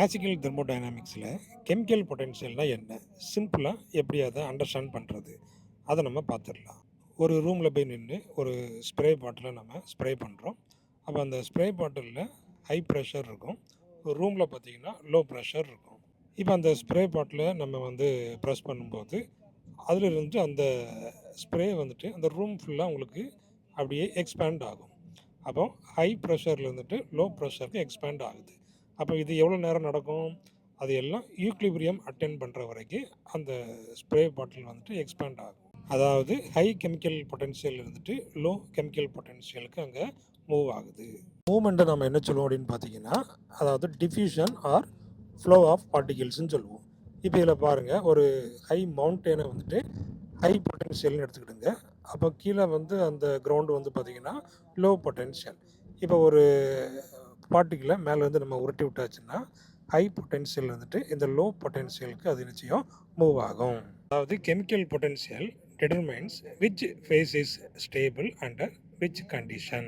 Classical தெர்மோடைனமிக்ஸில் chemical பொட்டென்ஷியல்னால் என்ன, சிம்பிளாக எப்படி அதை அண்டர்ஸ்டாண்ட் பண்ணுறது, அதை நம்ம பார்த்துடலாம். ஒரு ரூமில் போய் நின்று ஒரு ஸ்ப்ரே பாட்டிலை நம்ம ஸ்ப்ரே பண்ணுறோம். அப்போ அந்த ஸ்ப்ரே பாட்டிலில் ஹை ப்ரெஷர் இருக்கும், ஒரு ரூமில் பார்த்தீங்கன்னா லோ ப்ரெஷர் இருக்கும். இப்போ அந்த ஸ்ப்ரே பாட்டிலை நம்ம ப்ரெஸ் பண்ணும்போது அதில் இருந்து அந்த ஸ்ப்ரே அந்த ரூம் ஃபுல்லாக உங்களுக்கு அப்படியே எக்ஸ்பேண்ட் ஆகும். அப்போ ஹை ப்ரெஷரில் லோ ப்ரெஷருக்கு எக்ஸ்பேண்ட் ஆகுது. அப்போ இது எவ்வளோ நேரம் நடக்கும்? அது எல்லாம் ஈக்லிபிரியம் அட்டெண்ட் பண்ணுற வரைக்கும் அந்த ஸ்ப்ரே பாட்டில் எக்ஸ்பேண்ட் ஆகும். அதாவது high chemical potential low chemical பொட்டென்ஷியலுக்கு அங்கே மூவ் ஆகுது. மூவ்மெண்ட்டை நம்ம என்ன சொல்லுவோம் அப்படின்னு பார்த்தீங்கன்னா, அதாவது டிஃப்யூஷன் ஆர் ஃப்ளோ ஆஃப் பார்ட்டிகிள்ஸ்ன்னு சொல்லுவோம். இப்போ இதில் பாருங்கள், ஒரு ஹை மவுண்டெயினை ஹை பொட்டென்ஷியல்னு எடுத்துக்கிடுங்க. அப்போ கீழே அந்த கிரவுண்டு பார்த்தீங்கன்னா லோ பொட்டென்ஷியல். இப்போ ஒரு பார்ட்டிகிளை மேலேருந்து நம்ம உருட்டி விட்டாச்சுன்னா ஹை பொட்டென்ஷியல் இந்த லோ பொட்டென்ஷியலுக்கு அது நிச்சயம் மூவ் ஆகும். அதாவது chemical potential determines which phase is stable under which condition.